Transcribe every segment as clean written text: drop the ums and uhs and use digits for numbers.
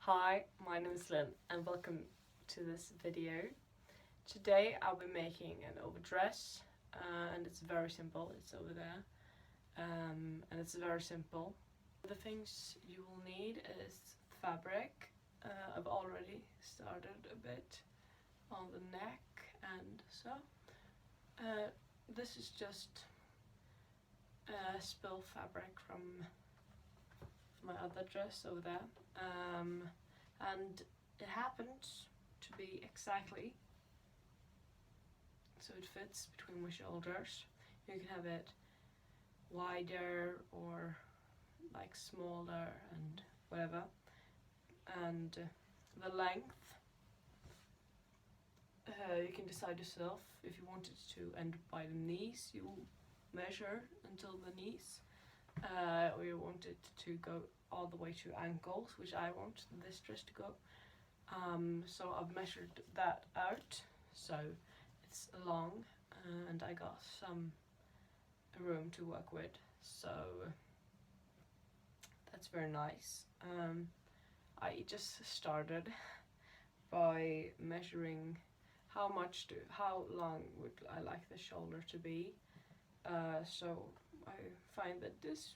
Hi, my name is Lynn and welcome to this video. Today I'll be making an overdress and it's very simple, it's over there and it's very simple. The things you will need is fabric. I've already started a bit on the neck and so. This is just spill fabric from my other dress over there, and it happens to be exactly so it fits between my shoulders. You can have it wider or like smaller and whatever, and the length you can decide yourself. If you want it to end by the knees, you measure until the knees, or you want it to go all the way to ankles, which I want this dress to go. So I've measured that out, so it's long and I got some room to work with, so that's very nice. I just started by measuring how long would I like the shoulder to be. So I find that this is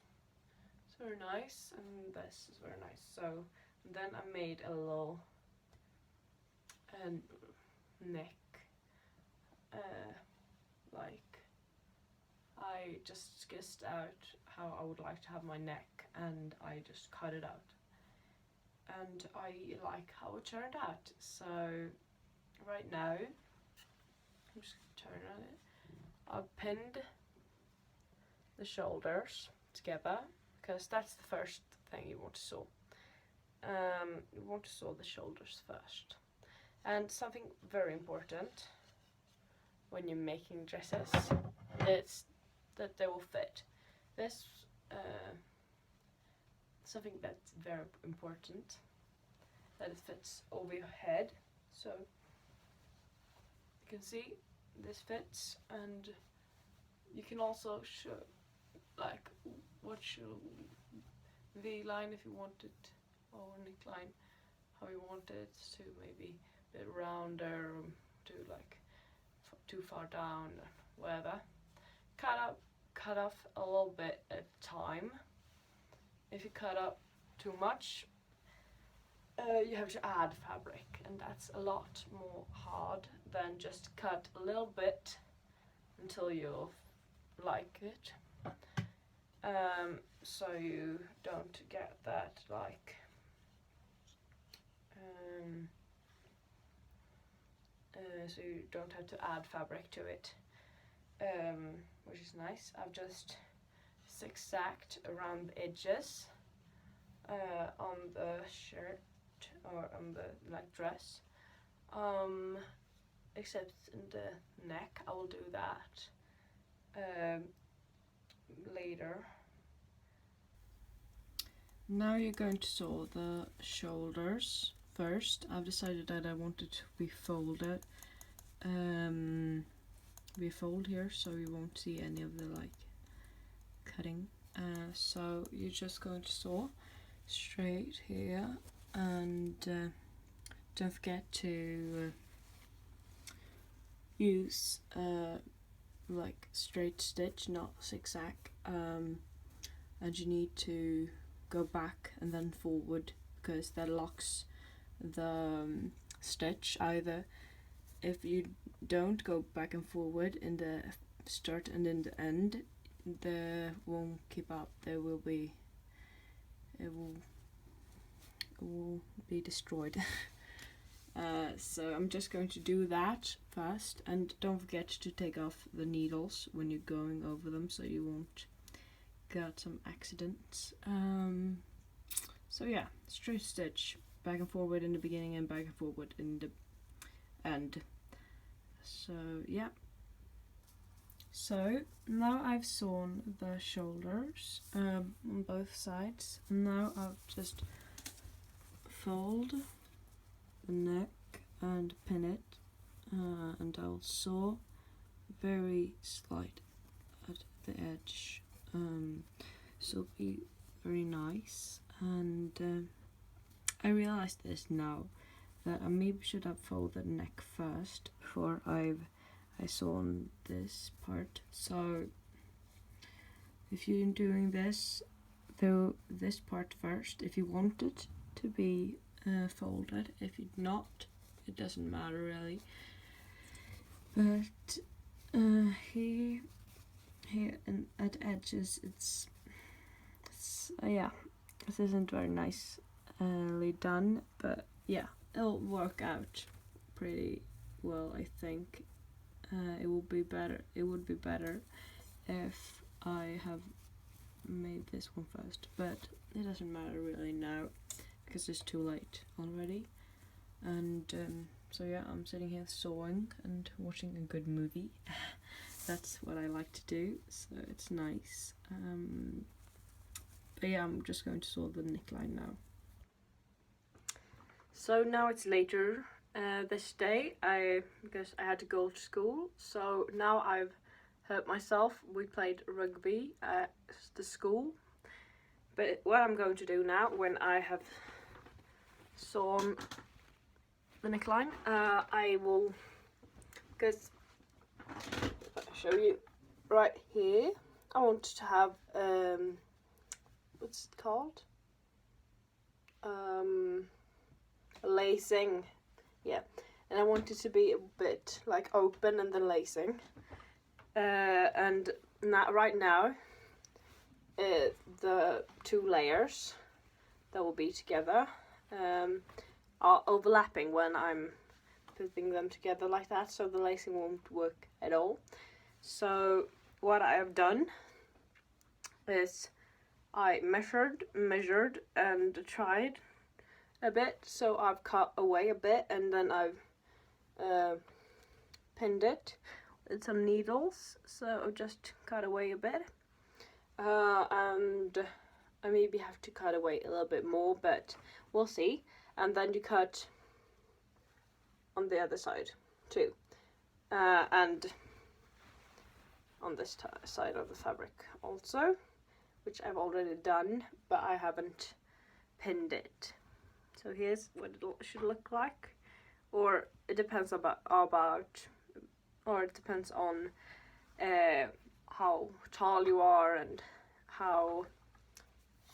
very nice and this is very nice. So then I made a little neck, like I just sketched out how I would like to have my neck and I just cut it out. And I like how it turned out. So right now, I'm just going to turn on it. I've pinned the shoulders together because that's the first thing you want to sew. You want to sew the shoulders first. And something very important when you're making dresses is that they will fit. This something that's very important, that it fits over your head. So you can see this fits, and you can also show like what's your V-line if you want it, or neckline, how you want it to maybe a bit rounder, to like too far down, whatever. Cut off a little bit at a time. If you cut up too much, you have to add fabric, and that's a lot more hard than just cut a little bit until you like it. So you don't get that like so you don't have to add fabric to it, which is nice. I've just zigzagged around the edges on the shirt or on the like dress, except in the neck. I will do that later. Now you're going to sew the shoulders first. I've decided that I want it to be folded, be a fold here, so you won't see any of the like cutting. So you're just going to sew straight here, and don't forget to use like straight stitch, not zigzag, and you need to go back and then forward, because that locks the stitch. Either if you don't go back and forward in the start and in the end, they won't keep up. It will be destroyed. So I'm just going to do that first, and don't forget to take off the needles when you're going over them, so you won't get some accidents. So yeah, straight stitch, back and forward in the beginning and back and forward in the end. So yeah. So now I've sewn the shoulders on both sides. Now I'll just fold the neck and pin it, and I'll sew very slight at the edge, so it'll be very nice. And I realized this now, that I maybe should have folded the neck first before I sewn this part. So if you're doing this, though, this part first, if you want it to be folded. If you not, it doesn't matter really. But here and at edges, it's yeah, this isn't very nicely done, but yeah, it'll work out pretty well, I think. It would be better if I have made this one first, but it doesn't matter really now because it's too late already. And so yeah, I'm sitting here sewing and watching a good movie. That's what I like to do, so it's nice. But yeah, I'm just going to sew the neckline now. So now it's later this day, because I had to go to school. So now I've hurt myself. We played rugby at the school. But what I'm going to do now, when I have sewn the neckline, I will, because I'll show you right here. I want to have what's it called? Lacing, yeah, and I want it to be a bit like open and then lacing. And right now, the two layers that will be together are overlapping when I'm putting them together like that, so the lacing won't work at all. So what I have done is I measured and tried a bit, so I've cut away a bit and then I've pinned it with some needles, so I've just cut away a bit, and I maybe have to cut away a little bit more, but we'll see. And then you cut on the other side too, and on this side of the fabric also, which I've already done, but I haven't pinned it. So here's what it should look like, or it depends or it depends on how tall you are and how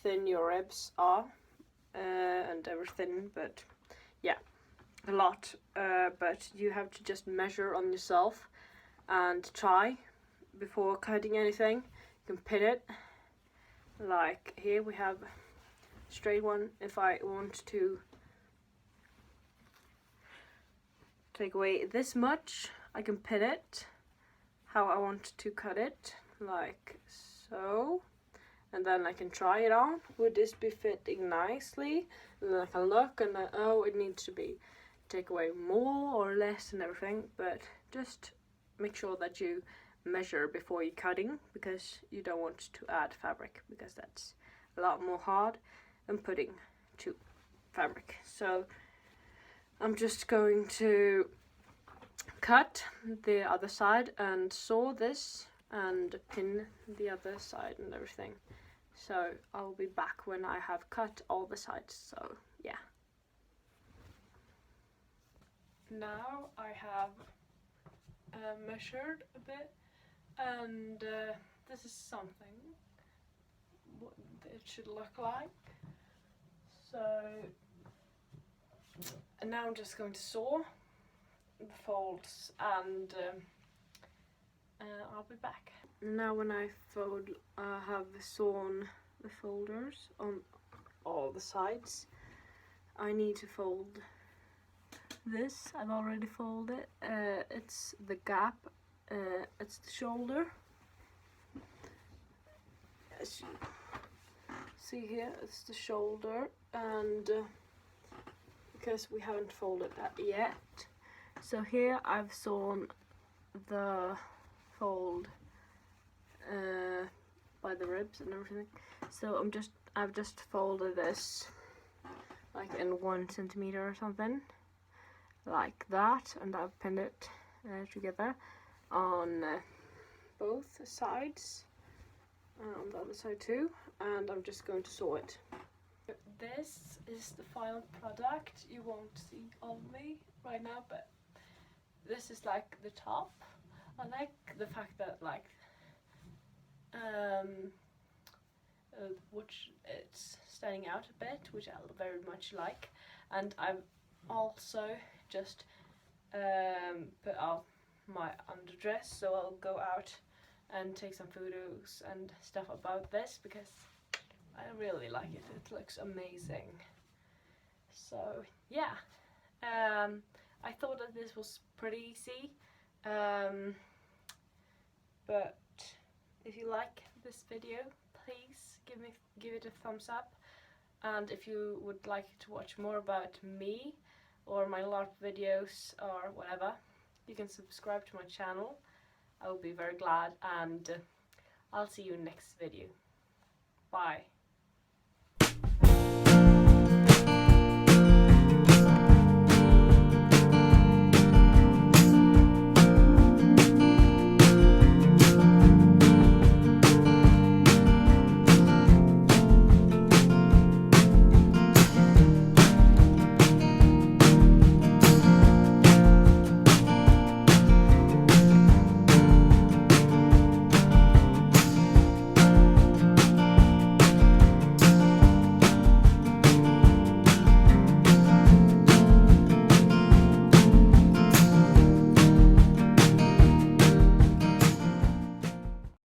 thin your ribs are and everything. But yeah, a lot. But you have to just measure on yourself and try before cutting anything. You can pin it. Like here we have a straight one. If I want to take away this much, I can pin it how I want to cut it, like so, and then I can try it on. Would this be fitting nicely? And then I can look and then, oh, it needs to be take away more or less and everything. But just make sure that you measure before you're cutting, because you don't want to add fabric, because that's a lot more hard than putting to fabric. So I'm just going to cut the other side and sew this and pin the other side and everything. So I'll be back when I have cut all the sides. So yeah. Now I have measured a bit, and this is something what it should look like. So, and now I'm just going to sew the folds, and I'll be back. Now when I have sewn the folders on all the sides, I need to fold this. I've already folded it. It's the gap, it's the shoulder. As you see here, it's the shoulder, and because we haven't folded that yet, so here I've sewn the fold by the ribs and everything. So I've just folded this like in 1 centimeter or something, like that, and I've pinned it together on both sides, on the other side too, and I'm just going to sew it. this is the final product. You won't see all of me right now, but this is like the top. I like the fact that like which it's standing out a bit, which I very much like, and I've also just put out my underdress, so I'll go out and take some photos and stuff about this because I really like it. It looks amazing. So yeah, I thought that this was pretty easy, but if you like this video, please give it a thumbs up, and if you would like to watch more about me or my LARP videos or whatever, you can subscribe to my channel. I will be very glad, and I'll see you in next video. Bye.